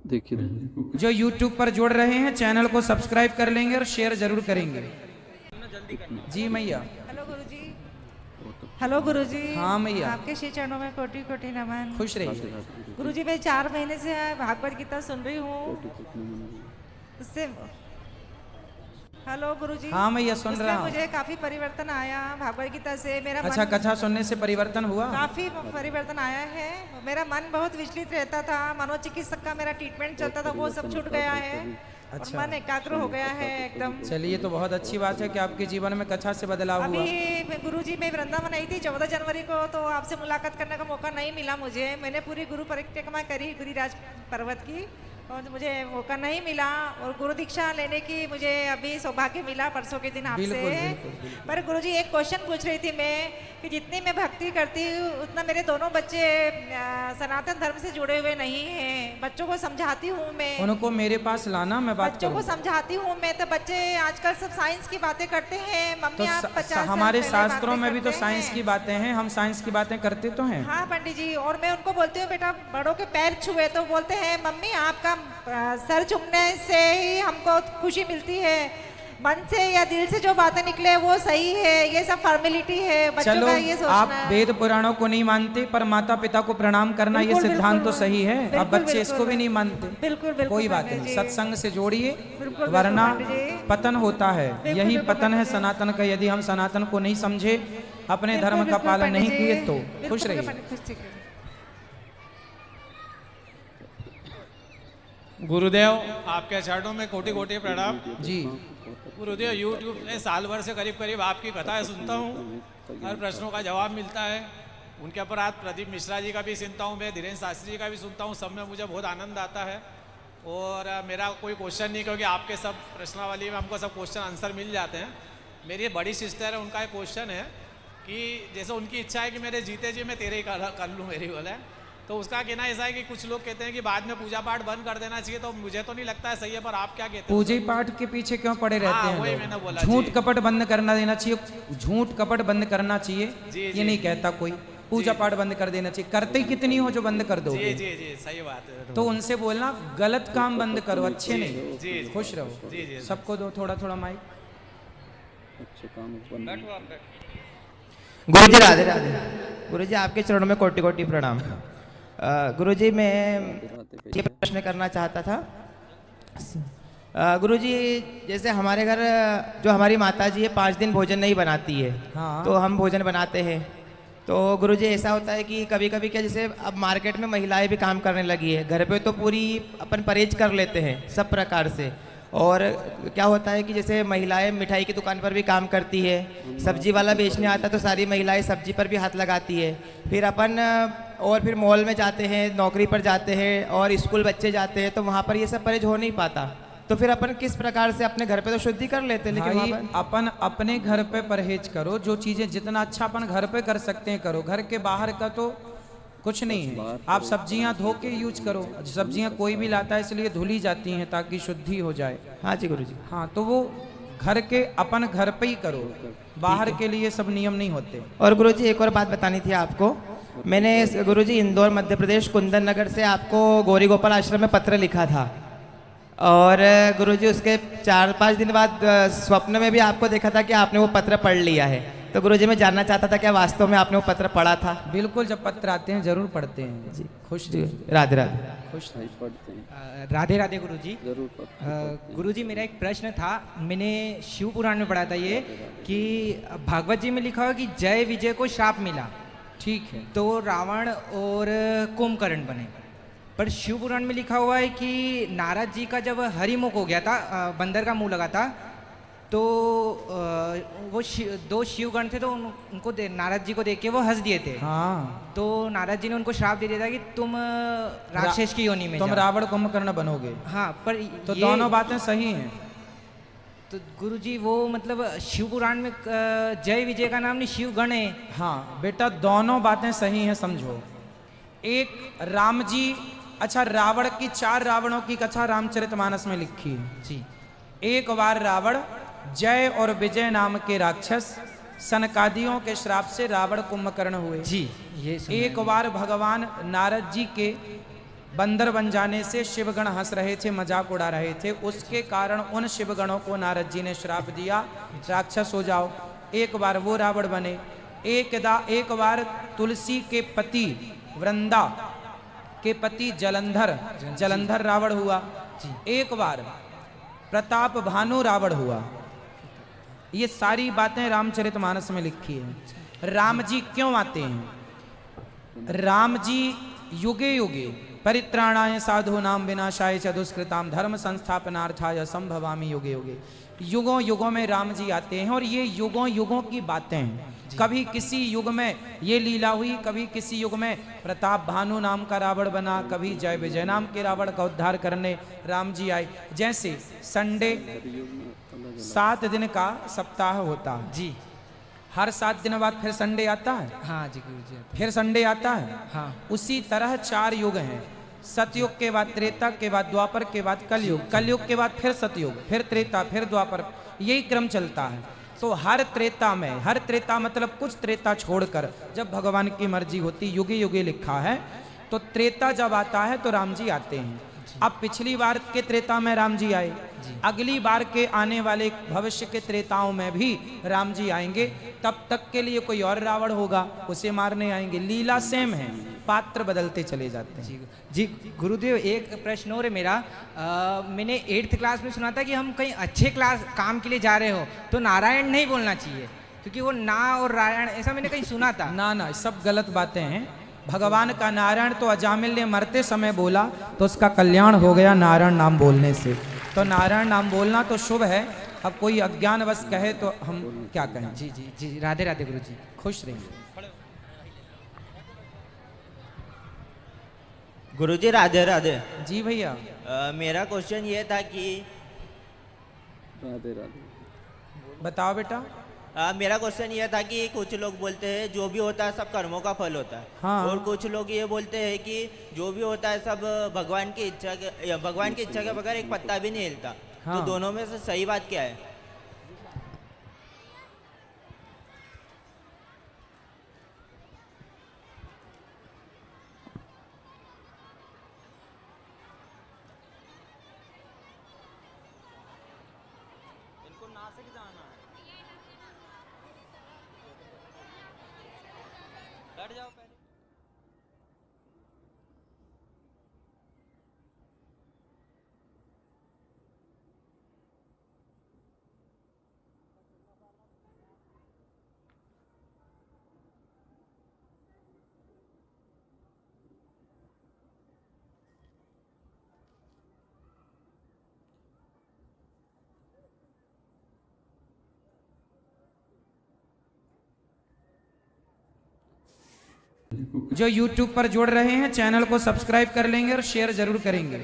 देखिए जो YouTube पर जुड़ रहे हैं चैनल को सब्सक्राइब कर लेंगे और शेयर जरूर करेंगे। जी मैया। हेलो गुरुजी। हेलो गुरुजी। हाँ मैया। आपके श्री चरणों में कोटि कोटि नमन। खुश रहिए। गुरुजी मैं 4 महीने से भागवत गीता सुन रही हूँ उससे। हेलो गुरुजी। हाँ मैया सुन रहा हूँ। मुझे काफी परिवर्तन आया भागवत गीता से। मेरा अच्छा, मन कथा सुनने से परिवर्तन हुआ? काफी परिवर्तन आया है। मेरा मन बहुत विचलित रहता था, मनोचिकित्सक का मेरा ट्रीटमेंट चलता था, वो सब छूट गया है। अच्छा। और मन एकाग्र हो गया है एकदम। चलिए तो बहुत अच्छी बात है कि आपके जीवन में कथा से बदलाव हुआ। अभी गुरुजी मैं वृंदावन आई थी 14 जनवरी को, तो आपसे मुलाकात करने का मौका नहीं मिला मुझे। मैंने पूरी गुरु परिक्रमा करी गिरिराज पर्वत की और मुझे मौका नहीं मिला। और गुरु दीक्षा लेने की मुझे अभी सौभाग्य मिला परसों के दिन आपसे। पर गुरुजी एक क्वेश्चन पूछ रही थी मैं कि जितनी मैं भक्ति करती हूँ उतना मेरे दोनों बच्चे सनातन धर्म से जुड़े हुए नहीं हैं। बच्चों को समझाती हूँ मैं, उनको मेरे पास लाना, मैं बात बच्चों को करूँ। समझाती हूँ मैं, तो बच्चे आजकल सब साइंस की बातें करते हैं। मम्मी तो आप 50 साल हमारे पहले शास्त्रों बातें में भी तो करते साइंस हैं। की बातें हैं, हम साइंस की बातें करते तो हैं। हाँ पंडित जी। और मैं उनको बोलती हूँ बेटा बड़ों के पैर छुए, तो बोलते हैं मम्मी आपका सर चूमने से ही हमको खुशी मिलती है, मन से या दिल से जो बातें निकले वो सही है, ये सब फॉर्मेलिटी है। बच्चों चलो का ये सोचना आप है। वेद पुराणों को नहीं मानते पर माता पिता को प्रणाम करना ये बिल्कुल, सिद्धांत तो बिल्कुल, सही है। अब बिल्कुल, बच्चे इसको बिल्कुल, भी नहीं मानते। बिल्कुल बिल्कुल कोई बात पंडित नहीं, जी। सत्संग से जोड़िए, बिल्कुल, वरना पंडित जी। पतन होता है। बिल्कुल, यही बिल्कुल, पतन है पंडित जी। सनातन का। यदि हम सनातन को नहीं समझे, अपने बिल्कुल, धर्म का बिल्कुल, पालन पंडित नहीं जी। किए तो बिल्कुल, खुश रहिए। पंडित, खुश ठीक है। गुरुदेव आपके चरणों में कोटि कोटि प्रणाम। जी गुरुदेव यूट्यूब में साल भर से करीब करीब आपकी कथाएं सुनता हूँ, हर प्रश्नों का जवाब मिलता है। उनके अपराध प्रदीप मिश्रा जी का भी सुनता हूँ, मैं धीरेन्द्र शास्त्री जी का भी सुनता हूँ, सब में मुझे बहुत आनंद आता है। और मेरा कोई क्वेश्चन नहीं, क्योंकि आपके सब प्रश्नावली में हमको सब क्वेश्चन आंसर मिल जाते हैं। मेरी बड़ी सिस्टर है, उनका एक क्वेश्चन है कि जैसे उनकी इच्छा है कि मेरे जीते जी मैं तेरे ही कर लूँ मेरी बोले, तो उसका कहना ऐसा है कि कुछ लोग कहते हैं कि बाद में पूजा पाठ बंद कर देना चाहिए, तो मुझे तो नहीं लगता है सही है, पर आप क्या कहते हैं? पूजा पाठ के पीछे क्यों पड़े रहते हाँ, वही हैं मैंने बोला, लोग? झूठ जी। कपट बंद करना देना चाहिए, झूठ कपट बंद करना चाहिए। जी, ये जी। नहीं कहता कोई पूजा पाठ बंद कर देना चाहिए। करते ही कितनी हो जो बंद कर जी दोगे? जी जी सही बात है। तो उनसे बोलना गलत काम बंद करो, अच्छे नहीं। जी जी खुश रहो। जी जी सबको दो थोड़ा थोड़ा माइक। अच्छे काम गुरुजी राधे राधे। गुरुजी आपके चरणों में कोटि कोटि प्रणाम। गुरुजी मैं ये प्रश्न करना चाहता था। गुरुजी जैसे हमारे घर जो हमारी माता जी है 5 दिन भोजन नहीं बनाती है। हाँ। तो हम भोजन बनाते हैं। तो गुरुजी ऐसा होता है कि कभी कभी क्या, जैसे अब मार्केट में महिलाएं भी काम करने लगी है, घर पे तो पूरी अपन परहेज कर लेते हैं सब प्रकार से। और क्या होता है कि जैसे महिलाएं मिठाई की दुकान पर भी काम करती है, सब्जी वाला बेचने आता है तो सारी महिलाएं सब्जी पर भी हाथ लगाती है। फिर अपन और फिर मॉल में जाते हैं, नौकरी पर जाते हैं और स्कूल बच्चे जाते हैं, तो वहाँ पर ये सब परहेज हो नहीं पाता। तो फिर अपन किस प्रकार से अपने घर पे तो शुद्धि कर लेते हैं, लेकिन भाई वहाँ पर अपन अपने घर पे परहेज करो। जो चीजें जितना अच्छा अपन घर पे कर सकते हैं करो। घर के बाहर का तो कुछ नहीं है। आप सब्जियां धो के यूज करो। सब्जियां कोई भी लाता है इसलिए धुली जाती हैं ताकि शुद्धि हो जाए। हाँ जी गुरुजी। हाँ, तो वो घर के अपन घर पे ही करो, बाहर के लिए सब नियम नहीं होते। और गुरुजी एक और बात बतानी थी आपको। मैंने गुरुजी इंदौर मध्य प्रदेश कुंदन नगर से आपको गौरी गोपाल आश्रम में पत्र लिखा था, और गुरुजी उसके 4-5 दिन बाद स्वप्न में भी आपको देखा था कि आपने वो पत्र पढ़ लिया है। तो गुरुजी मैं जानना चाहता था क्या वास्तव में आपने वो पत्र पढ़ा था? बिल्कुल, जब पत्र आते हैं जरूर पढ़ते हैं जी। खुश जी रहिए। राधे राधे। खुश नहीं पढ़ते हैं, राधे राधे गुरुजी। जरूर पढ़ते गुरुजी मेरा एक प्रश्न था। मैंने शिव पुराण में पढ़ा था ये कि भागवत जी में लिखा हुआ कि जय विजय को श्राप मिला, ठीक है। तो रावण और कुंभकर्ण बने। पर शिव पुराण में लिखा हुआ है कि नारद जी का जब हरिमुख हो गया था, बंदर का मुंह लगा था, तो वो 2 शिवगण थे, तो उनको नारद जी को देख के वो हंस दिए थे। हाँ, तो नारद जी ने उनको श्राप दे दिया था कि तुम राक्षस की योनि में तुम जाओ। रावण कुंभकर्ण बनोगे। हाँ, पर तो ये दोनों बातें सही हैं। तो गुरुजी वो मतलब शिव पुराण में जय विजय का नाम नहीं, शिव गण है। हाँ बेटा, दोनों बातें सही हैं, समझो। एक राम जी, अच्छा रावण की 4 रावणों की कथा रामचरितमानस में लिखी है जी। एक बार रावण जय और विजय नाम के राक्षस सनकादियों के श्राप से रावण कुंभकर्ण हुए जी, ये सुना एक है। बार भगवान नारद जी के बंदर बन जाने से शिवगण हंस रहे थे, मजाक उड़ा रहे थे। उसके कारण उन शिवगणों को नारद जी ने श्राप दिया, राक्षस हो जाओ। एक बार वो रावण बने, एक बार तुलसी के पति वृंदा के पति जलंधर रावण हुआ। एक बार प्रताप भानु रावण हुआ। ये सारी बातें रामचरितमानस में लिखी है। राम जी क्यों आते हैं? राम जी युगे युगे परित्राणाय साधूनां विनाशाय च दुष्कृतां धर्म संस्थापनार्थाय संभवामि युगे युगे। युगों युगों में राम जी आते हैं और ये युगों युगों की बातें हैं। कभी किसी युग में ये लीला हुई, कभी किसी युग में प्रताप भानु नाम का रावण बना, कभी जय विजय नाम के रावण का उद्धार करने राम जी आए। जैसे संडे 7 दिन का सप्ताह होता है जी। हर 7 दिन बाद फिर संडे आता है, हाँ जी गुरु जी। फिर संडे आता है। हाँ। उसी तरह 4 युग हैं। सतयुग के बाद त्रेता, के बाद द्वापर, के बाद कलयुग, कलयुग के बाद फिर सतयुग, फिर त्रेता, फिर द्वापर, यही क्रम चलता है। तो हर त्रेता में, हर त्रेता मतलब कुछ त्रेता छोड़कर जब भगवान की मर्जी होती, युगे युगे लिखा है, तो त्रेता जब आता है तो राम जी आते हैं। अब पिछली बार के त्रेता में राम जी आए, अगली बार के आने वाले भविष्य के त्रेताओं में भी राम जी आएंगे। तब तक के लिए कोई और रावण होगा, उसे मारने आएंगे। लीला सेम है, पात्र बदलते चले जाते हैं। जी गुरुदेव, एक प्रश्न और है मेरा। मैंने 8th क्लास में सुना था कि हम कहीं अच्छे क्लास काम के लिए जा रहे हो तो नारायण नहीं बोलना चाहिए, क्योंकि वो ना और रायण ऐसा मैंने कहीं सुना था। ना, सब गलत बातें हैं। भगवान का नारायण तो अजामिल ने मरते समय बोला तो उसका कल्याण हो गया नारायण नाम बोलने से। तो नारायण नाम बोलना तो शुभ है। अब कोई अज्ञानवश कहे तो हम क्या कहें। जी जी जी, राधे राधे गुरु जी। खुश रहिए। गुरुजी राधे राधे। जी भैया। मेरा क्वेश्चन ये था कि राधे राधे। बताओ बेटा। मेरा क्वेश्चन ये था कि कुछ लोग बोलते हैं जो भी होता है सब कर्मों का फल होता है। हाँ। और कुछ लोग ये बोलते हैं कि जो भी होता है सब भगवान की इच्छा के बगैर एक पत्ता भी नहीं हिलता। हाँ। तो दोनों में से सही बात क्या है? जो YouTube पर जुड़ रहे हैं चैनल को सब्सक्राइब कर लेंगे और शेयर जरूर करेंगे।